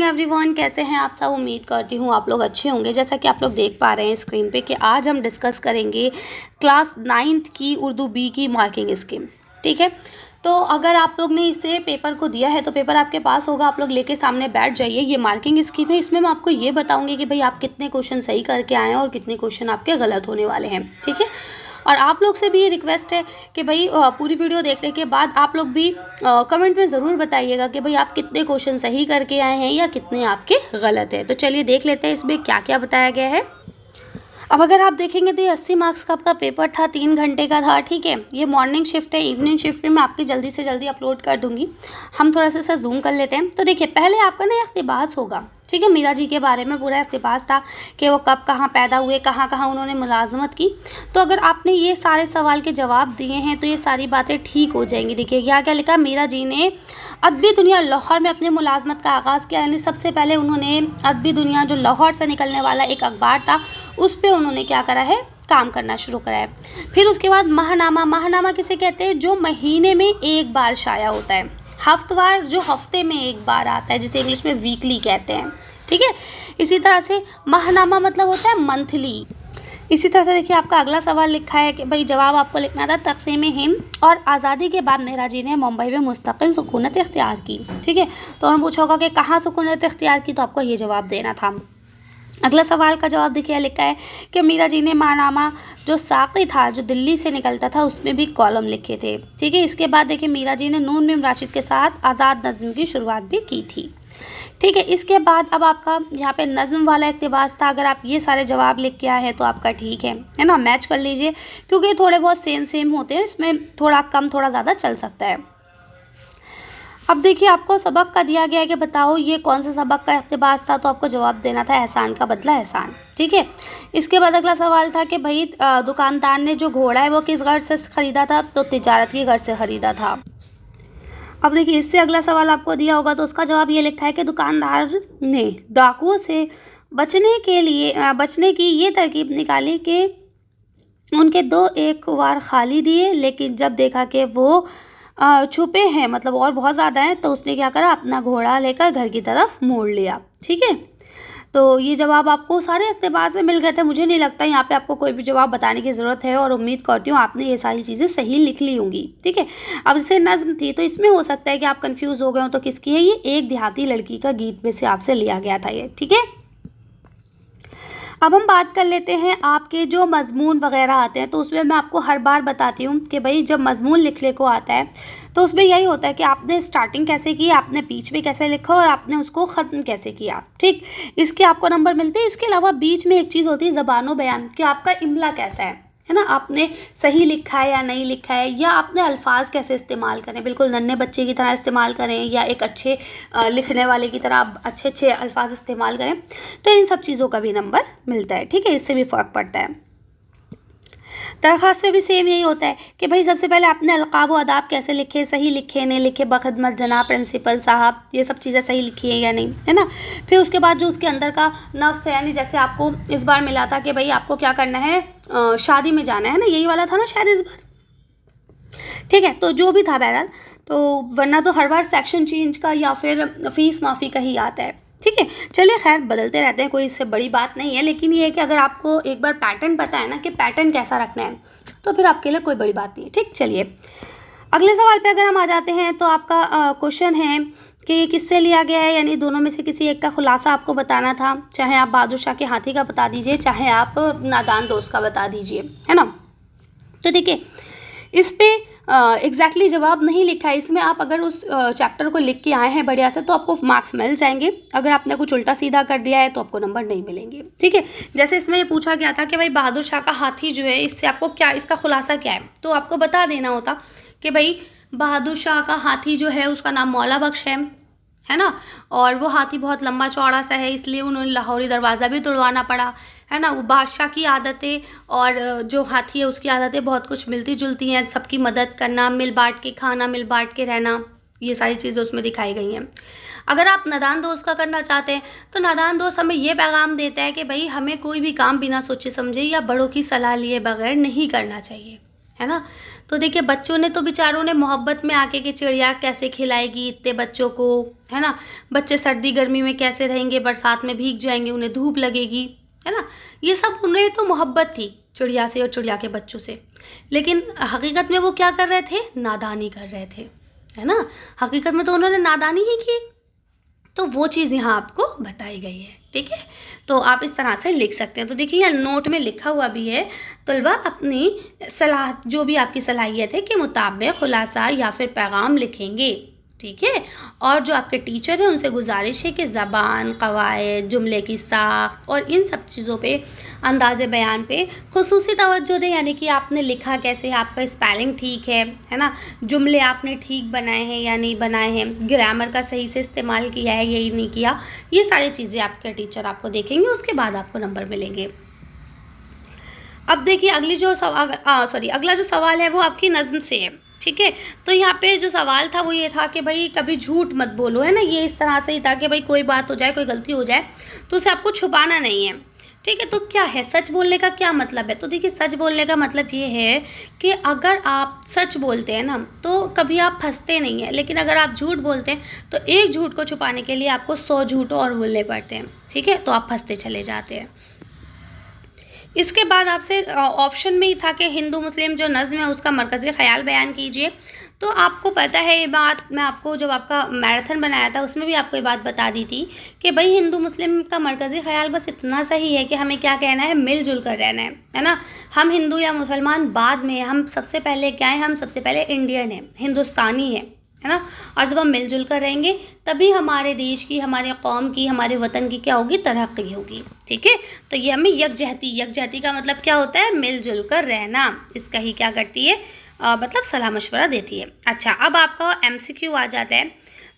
Everyone, कैसे हैं आप सब। उम्मीद करती हूँ आप लोग अच्छे होंगे। जैसा कि आप लोग देख पा रहे हैं स्क्रीन पे कि आज हम डिस्कस करेंगे क्लास 9th की उर्दू बी की मार्किंग स्कीम। ठीक है, तो अगर आप लोग ने इसे पेपर को दिया है तो पेपर आपके पास होगा, आप लोग लेके सामने बैठ जाइए। ये मार्किंग स्कीम है, इसमें मैं आपको ये बताऊँगी कि भाई आप कितने क्वेश्चन सही करके आए हैं और कितने क्वेश्चन आपके गलत होने वाले हैं। ठीक है, और आप लोग से भी ये रिक्वेस्ट है कि भाई पूरी वीडियो देखने के बाद आप लोग भी कमेंट में ज़रूर बताइएगा कि भाई आप कितने क्वेश्चन सही करके आए हैं या कितने आपके गलत है। तो चलिए देख लेते हैं इसमें क्या क्या बताया गया है। अब अगर आप देखेंगे तो ये 80 मार्क्स का आपका पेपर था, 3 घंटे का था। ठीक है, ये मॉर्निंग शिफ्ट है, इवनिंग शिफ्ट में मैं आपकी जल्दी से जल्दी अपलोड कर दूंगी। हम थोड़ा सा जूम कर लेते हैं। तो देखिए, पहले आपका ना इख्तिबास होगा। ठीक है, मीरा जी के बारे में पूरा इख्तिबास था कि वो कब कहाँ पैदा हुए, कहाँ कहाँ उन्होंने मुलाजमत की। तो अगर आपने ये सारे सवाल के जवाब दिए हैं तो ये सारी बातें ठीक हो जाएंगी। देखिए यहाँ क्या लिखा, मीरा जी ने अदबी दुनिया लाहौर में अपने मुलाजमत का आगाज़ किया। यानी सबसे पहले उन्होंने अदबी दुनिया जो लाहौर से निकलने वाला एक अखबार था उस पर उन्होंने क्या करा है, काम करना शुरू करा है। फिर उसके बाद माहनामा, माहनामा किसे कहते हैं, जो महीने में एक बार शाया होता है। हफ्तवार जो हफ्ते में एक बार आता है, जिसे इंग्लिश में वीकली कहते हैं। ठीक है, इसी तरह से माहनामा मतलब होता है मंथली। इसी तरह से देखिए आपका अगला सवाल लिखा है कि भाई जवाब आपको लिखना था, तक़सीम हिंद और आज़ादी के बाद मेहरा जी ने मुंबई में मुस्तकिल सुकूनत इख्तियार की। ठीक है, तो उन्होंने पूछा होगा कि कहाँ सुकूनत इख्तियार की, तो आपको ये जवाब देना था। अगला सवाल का जवाब देखिए लिखा है कि मीरा जी ने माहनामा जो साक़ी था जो दिल्ली से निकलता था उसमें भी कॉलम लिखे थे। ठीक है, इसके बाद देखिए मीरा जी ने नून मीम राशिद के साथ आज़ाद नज़्म की शुरुआत भी की थी। ठीक है, इसके बाद अब आपका यहाँ पे नज़्म वाला इक़्तिबास था। अगर आप ये सारे जवाब लिख के आए हैं तो आपका ठीक है ना, मैच कर लीजिए क्योंकि थोड़े बहुत सेम होते हैं, इसमें थोड़ा कम थोड़ा ज़्यादा चल सकता है। अब देखिए आपको सबक का दिया गया है कि बताओ ये कौन सा सबक का इक़्तिबास था, तो आपको जवाब देना था एहसान का बदला एहसान। ठीक है, इसके बाद अगला सवाल था कि भाई दुकानदार ने जो घोड़ा है वो किस गर्ज से ख़रीदा था, तो तिजारत की गर्ज से ख़रीदा था। अब देखिए इससे अगला सवाल आपको दिया होगा तो उसका जवाब ये लिखा है कि दुकानदार ने डाकुओं से बचने की ये तरकीब निकाली कि उनके 2 एक वार खाली दिए, लेकिन जब देखा कि वो छुपे हैं मतलब और बहुत ज़्यादा हैं, तो उसने क्या करा, अपना घोड़ा लेकर घर की तरफ मोड़ लिया। ठीक है, तो ये जवाब आपको सारे इक़्तिबास में मिल गए थे। मुझे नहीं लगता यहाँ पे आपको कोई भी जवाब बताने की ज़रूरत है और उम्मीद करती हूँ आपने ये सारी चीज़ें सही लिख ली होंगी। ठीक है, अब जैसे नज़्म थी तो इसमें हो सकता है कि आप कंफ्यूज हो गए हो तो किसकी है, ये एक देहाती लड़की का गीत में से आपसे लिया गया था ये। ठीक है, अब हम बात कर लेते हैं आपके जो मज़मून वग़ैरह आते हैं। तो उसमें मैं आपको हर बार बताती हूँ कि भाई जब मज़मून लिखने को आता है तो उसमें यही होता है कि आपने स्टार्टिंग कैसे की, आपने बीच में कैसे लिखा और आपने उसको ख़त्म कैसे किया। ठीक, इसके आपको नंबर मिलते हैं। इसके अलावा बीच में एक चीज़ होती है ज़बान बयान, कि आपका इमला कैसा है ना, आपने सही लिखा है या नहीं लिखा है, या आपने अल्फाज कैसे इस्तेमाल करें, बिल्कुल नन्हे बच्चे की तरह इस्तेमाल करें या एक अच्छे लिखने वाले की तरह आप अच्छे अल्फाज इस्तेमाल करें। तो इन सब चीज़ों का भी नंबर मिलता है। ठीक है, इससे भी फ़र्क पड़ता है। दरख्वास्त में भी सेम यही होता है कि भाई सबसे पहले आपने अलक़ाब व अदाब कैसे लिखे, सही लिखे नहीं लिखे, बख़िदमत जनाब, प्रिंसिपल साहब, ये सब चीज़ें सही लिखी है या नहीं, है ना। फिर उसके बाद जो उसके अंदर का नफ्स है, यानी जैसे आपको इस बार मिला था कि भाई आपको क्या करना है, शादी में जाना है ना, यही वाला था ना शायद इस बार। ठीक है, तो जो भी था बहरहाल, तो वरना तो हर बार सेक्शन चेंज का या फिर फ़ीस माफ़ी का ही आता है। ठीक है, चलिए खैर बदलते रहते हैं, कोई इससे बड़ी बात नहीं है। लेकिन ये है कि अगर आपको एक बार पैटर्न पता है ना कि पैटर्न कैसा रखना है तो फिर आपके लिए कोई बड़ी बात नहीं है। ठीक, चलिए अगले सवाल पे अगर हम आ जाते हैं तो आपका क्वेश्चन है कि ये किससे लिया गया है, यानी दोनों में से किसी एक का खुलासा आपको बताना था। चाहे आप बहादुर शाह के हाथी का बता दीजिए, चाहे आप नादान दोस्त का बता दीजिए, है ना। तो देखिए इस पर एग्जैक्टली जवाब नहीं लिखा है इसमें। आप अगर उस चैप्टर को लिख के आए हैं बढ़िया से तो आपको मार्क्स मिल जाएंगे। अगर आपने कुछ उल्टा सीधा कर दिया है तो आपको नंबर नहीं मिलेंगे। ठीक है, जैसे इसमें ये पूछा गया था कि भाई बहादुर शाह का हाथी जो है, इससे आपको क्या, इसका खुलासा क्या है, तो आपको बता देना होता कि भाई बहादुर शाह का हाथी जो है उसका नाम मौला बख्श है ना, और वो हाथी बहुत लंबा चौड़ा सा है, इसलिए उन्होंने लाहौरी दरवाज़ा भी तोड़वाना पड़ा, है ना। वो बादशाह की आदतें और जो हाथी है उसकी आदतें बहुत कुछ मिलती जुलती हैं, सबकी मदद करना, मिल बांट के खाना, मिल बांट के रहना, ये सारी चीज़ें उसमें दिखाई गई हैं। अगर आप नादान दोस्त का करना चाहते हैं तो नादान दोस्त हमें ये पैगाम देता है कि भाई हमें कोई भी काम बिना सोचे समझे या बड़ों की सलाह लिए बगैर नहीं करना चाहिए, है ना। तो देखिए बच्चों ने तो बेचारों ने मोहब्बत में आके कि चिड़िया कैसे खिलाएगी इतने बच्चों को, है ना। बच्चे सर्दी गर्मी में कैसे रहेंगे, बरसात में भीग जाएंगे, उन्हें धूप लगेगी, है ना। ये सब उन्हें तो मोहब्बत थी चिड़िया से और चिड़िया के बच्चों से, लेकिन हकीकत में वो क्या कर रहे थे, नादानी कर रहे थे, है ना। हकीकत में तो उन्होंने नादानी ही की। तो वो चीज़ यहाँ आपको बताई गई है, ठीक है। तो आप इस तरह से लिख सकते हैं। तो देखिए यहाँ नोट में लिखा हुआ भी है, तलबा अपनी सलाह जो भी आपकी सलाहियत है के मुताबिक खुलासा या फिर पैगाम लिखेंगे, ठीक है। और जो आपके टीचर हैं उनसे गुजारिश है कि ज़बान, कवायद, जुमले की साख और इन सब चीज़ों पे, अंदाज़े बयान पे खुसूसी तवज्जो दें। यानी कि आपने लिखा कैसे है, आपका स्पेलिंग ठीक है ना, जुमले आपने ठीक बनाए हैं या नहीं बनाए हैं, ग्रामर का सही से इस्तेमाल किया है या नहीं किया, ये सारी चीज़ें आपके टीचर आपको देखेंगे, उसके बाद आपको नंबर मिलेंगे। अब देखिए अगला जो सवाल है वो आपकी नज़्म से है, ठीक है। तो यहाँ पे जो सवाल था वो ये था कि भाई कभी झूठ मत बोलो, है ना। ये इस तरह से ही था कि भाई कोई बात हो जाए, कोई गलती हो जाए तो उसे आपको छुपाना नहीं है, ठीक है। तो क्या है सच बोलने का क्या मतलब है, तो देखिए सच बोलने का मतलब ये है कि अगर आप सच बोलते हैं ना तो कभी आप फंसते नहीं हैं, लेकिन अगर आप झूठ बोलते हैं तो एक झूठ को छुपाने के लिए आपको 100 झूठ और बोलने पड़ते हैं, ठीक है। तो आप फंसते चले जाते हैं। इसके बाद आपसे ऑप्शन में ही था कि हिंदू मुस्लिम जो नज़्म है उसका मरकज़ी ख़याल बयान कीजिए। तो आपको पता है ये बात, मैं आपको जब आपका मैराथन बनाया था उसमें भी आपको ये बात बता दी थी कि भाई हिंदू मुस्लिम का मरकज़ी ख़याल बस इतना सही है कि हमें क्या कहना है, मिलजुल कर रहना है ना। हम हिंदू या मुसलमान बाद में, हम सबसे पहले क्या है, हम सबसे पहले इंडियन है, हिंदुस्तानी है ना। और जब हम मिलजुल कर रहेंगे तभी हमारे देश की, हमारे कौम की, हमारे वतन की क्या होगी, तरक्की होगी, ठीक है। तो ये हमें यकजहती का मतलब क्या होता है, मिलजुल कर रहना। इसका ही क्या करती है, मतलब सलाह मशवरा देती है। अच्छा, अब आपका MCQ आ जाता है।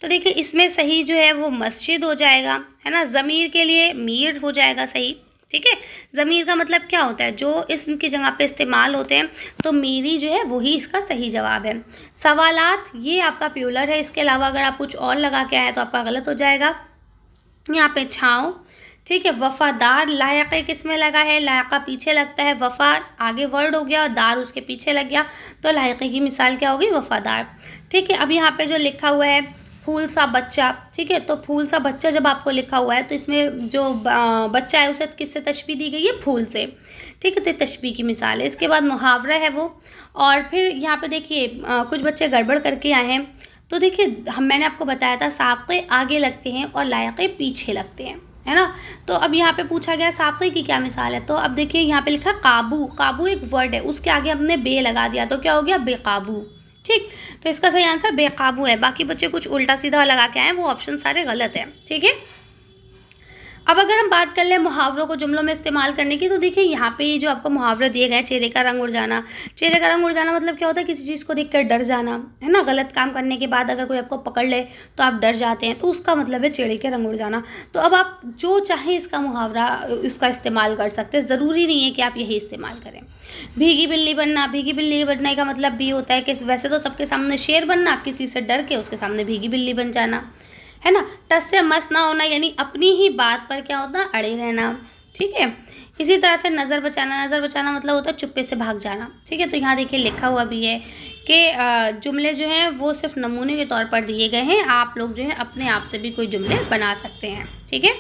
तो देखिए इसमें सही जो है वो मस्जिद हो जाएगा, है ना। ज़मीर के लिए मीर हो जाएगा सही, ठीक है। ज़मीर का मतलब क्या होता है, जो इस्म की जगह पे इस्तेमाल होते हैं, तो मेरी जो है वही इसका सही जवाब है। सवालात ये आपका प्यूलर है, इसके अलावा अगर आप कुछ और लगा के आए तो आपका गलत हो जाएगा। यहाँ पे छाँव, ठीक है। वफ़ादार, लायक़ किस में लगा है, लायक़ा पीछे लगता है, वफ़ा आगे वर्ड हो गया और दार उसके पीछे लग गया, तो लायक़े की मिसाल क्या होगी, वफ़ादार, ठीक है। अब यहाँ पे जो लिखा हुआ है फूल सा बच्चा, ठीक है। तो फूल सा बच्चा जब आपको लिखा हुआ है तो इसमें जो बच्चा है उसे किससे तशबीह दी गई है, फूल से, ठीक है। तो ये तशबीह की मिसाल है। इसके बाद मुहावरा है वो, और फिर यहाँ पे देखिए कुछ बच्चे गड़बड़ करके आए हैं। तो देखिए मैंने आपको बताया था साक़े आगे लगते हैं और लायक़े पीछे लगते हैं, है ना। तो अब यहाँ पे पूछा गया साक़े की क्या मिसाल है, तो अब देखिए यहाँ पे लिखा काबू, काबू एक वर्ड है, उसके आगे हमने बे लगा दिया तो क्या हो गया, बेकाबू, ठीक। तो इसका सही आंसर बेकाबू है। बाकी बच्चे कुछ उल्टा सीधा लगा के आए, वो ऑप्शन सारे गलत हैं, ठीक है। अब अगर हम बात कर लें मुहावरों को जुमलों में इस्तेमाल करने की, तो देखिए यहाँ पे जो आपको मुहावरे दिए गए, चेहरे का रंग उड़ जाना। चेहरे का रंग उड़ जाना मतलब क्या होता है, किसी चीज़ को देखकर डर जाना, है ना। गलत काम करने के बाद अगर कोई आपको पकड़ ले तो आप डर जाते हैं, तो उसका मतलब है चेहरे के रंग उड़ जाना। तो अब आप जो चाहें इसका मुहावरा इसका इस्तेमाल कर सकते हैं, ज़रूरी नहीं है कि आप यही इस्तेमाल करें। भीगी बिल्ली बनना, भीगी बिल्ली बनने का मतलब भी होता है कि वैसे तो सबके सामने शेर बनना, किसी से डर के उसके सामने भीगी बिल्ली बन जाना, है ना। टस से मस ना होना, यानी अपनी ही बात पर क्या होता है, अड़े रहना, ठीक है। इसी तरह से नज़र बचाना, नज़र बचाना मतलब होता है चुप्पे से भाग जाना, ठीक है। तो यहाँ देखिए लिखा हुआ भी है कि जुमले जो हैं वो सिर्फ नमूने के तौर पर दिए गए हैं, आप लोग जो है अपने आप से भी कोई जुमले बना सकते हैं, ठीक है।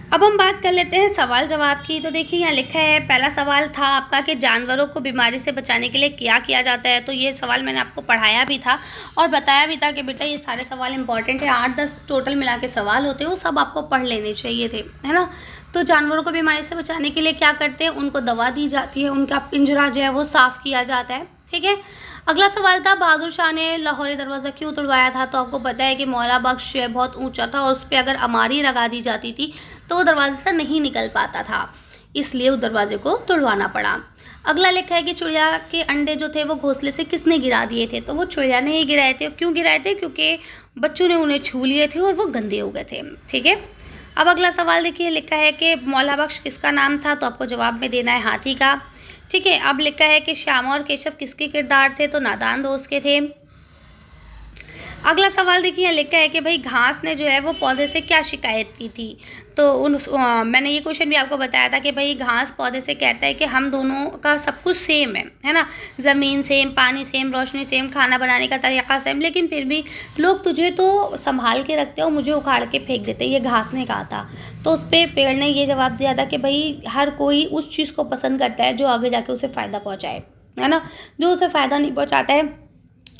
अब हम बात कर लेते हैं सवाल जवाब की। तो देखिए यहाँ लिखा है, पहला सवाल था आपका कि जानवरों को बीमारी से बचाने के लिए क्या किया जाता है। तो ये सवाल मैंने आपको पढ़ाया भी था और बताया भी था कि बेटा ये सारे सवाल इंपॉर्टेंट है, 8-10 टोटल मिला के सवाल होते हैं, वो सब आपको पढ़ लेने चाहिए थे, है ना। तो जानवरों को बीमारी से बचाने के लिए क्या करते हैं, उनको दवा दी जाती है, उनका पिंजरा जो है वो साफ़ किया जाता है, ठीक है। अगला सवाल था बहादुर शाह ने लाहौरी दरवाज़ा क्यों तोड़वाया था। तो आपको पता है कि मौला बख्श जो है बहुत ऊंचा था और उस पर अगर अमारी लगा दी जाती थी तो वो दरवाजे से नहीं निकल पाता था, इसलिए उस दरवाजे को तोड़वाना पड़ा। अगला लिखा है कि चिड़िया के अंडे जो थे वो घोंसले से किसने गिरा दिए थे। तो वो चिड़िया ने ही गिराए थे। क्यों गिराए थे, क्योंकि बच्चों ने उन्हें छू लिए थे और वो गंदे हो गए थे, ठीक है। अब अगला सवाल देखिए लिखा है कि मौला बख्श किसका नाम था। तो आपको जवाब में देना है हाथी का, ठीक है। अब लिखा है कि श्यामा और केशव किसके किरदार थे। तो नादान दोस्त के थे। अगला सवाल देखिए, यहाँ लिखा है कि भाई घास ने जो है वो पौधे से क्या शिकायत की थी। तो मैंने ये क्वेश्चन भी आपको बताया था कि भाई घास पौधे से कहता है कि हम दोनों का सब कुछ सेम है ना, ज़मीन सेम, पानी सेम, रोशनी सेम, खाना बनाने का तरीका सेम, लेकिन फिर भी लोग तुझे तो संभाल के रखते हैं और मुझे उखाड़ के फेंक देते हैं, ये घास ने कहा था। तो उस पर पेड़ ने ये जवाब दिया था कि भाई हर कोई उस चीज़ को पसंद करता है जो आगे जाके उसे फ़ायदा पहुँचाए, है ना। जो उसे फ़ायदा नहीं पहुँचाता है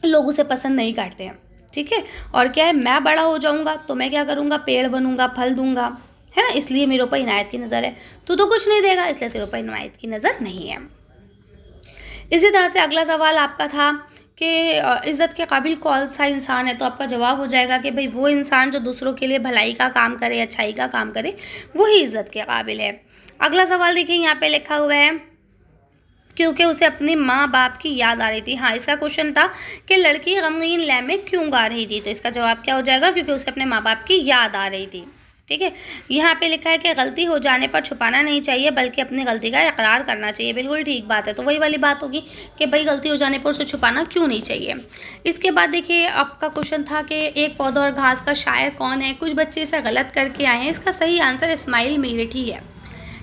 लोग उसे पसंद नहीं करते हैं, ठीक है। और क्या है, मैं बड़ा हो जाऊंगा तो मैं क्या करूंगा, पेड़ बनूंगा, फल दूंगा, है ना, इसलिए मेरे ऊपर इनायत की नज़र है। तू तो कुछ नहीं देगा, इसलिए तेरे ऊपर इनायत की नज़र नहीं है। इसी तरह से अगला सवाल आपका था कि इज़्ज़त के काबिल कौन सा इंसान है। तो आपका जवाब हो जाएगा कि भाई वो इंसान जो दूसरों के लिए भलाई का काम करे, अच्छाई का काम करे, वही इज़्ज़त के काबिल है। अगला सवाल देखिए, यहाँ पे लिखा हुआ है क्योंकि उसे अपने माँ बाप की याद आ रही थी। हाँ, इसका क्वेश्चन था कि लड़की गमगीन लय में क्यों गा रही थी। तो इसका जवाब क्या हो जाएगा, क्योंकि उसे अपने माँ बाप की याद आ रही थी, ठीक है। यहाँ पे लिखा है कि गलती हो जाने पर छुपाना नहीं चाहिए बल्कि अपनी गलती का इकरार करना चाहिए। बिल्कुल ठीक बात है। तो वही वाली बात होगी कि भाई गलती हो जाने पर उसे छुपाना क्यों नहीं चाहिए। इसके बाद देखिए आपका क्वेश्चन था कि एक पौधा और घास का शायर कौन है। कुछ बच्चे इसे गलत करके आए हैं। इसका सही आंसर इस्माइल मीरठी है,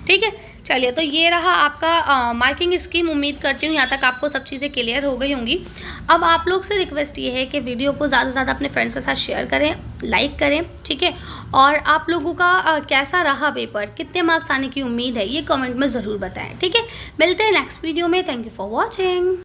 ठीक है। चलिए, तो ये रहा आपका मार्किंग स्कीम। उम्मीद करती हूँ यहाँ तक आपको सब चीज़ें क्लियर हो गई होंगी। अब आप लोग से रिक्वेस्ट ये है कि वीडियो को ज़्यादा से ज़्यादा अपने फ्रेंड्स के साथ शेयर करें, लाइक करें, ठीक है। और आप लोगों का कैसा रहा पेपर, कितने मार्क्स आने की उम्मीद है, ये कमेंट में ज़रूर बताएं, ठीक है। मिलते हैं नेक्स्ट वीडियो में। Thank you for watching.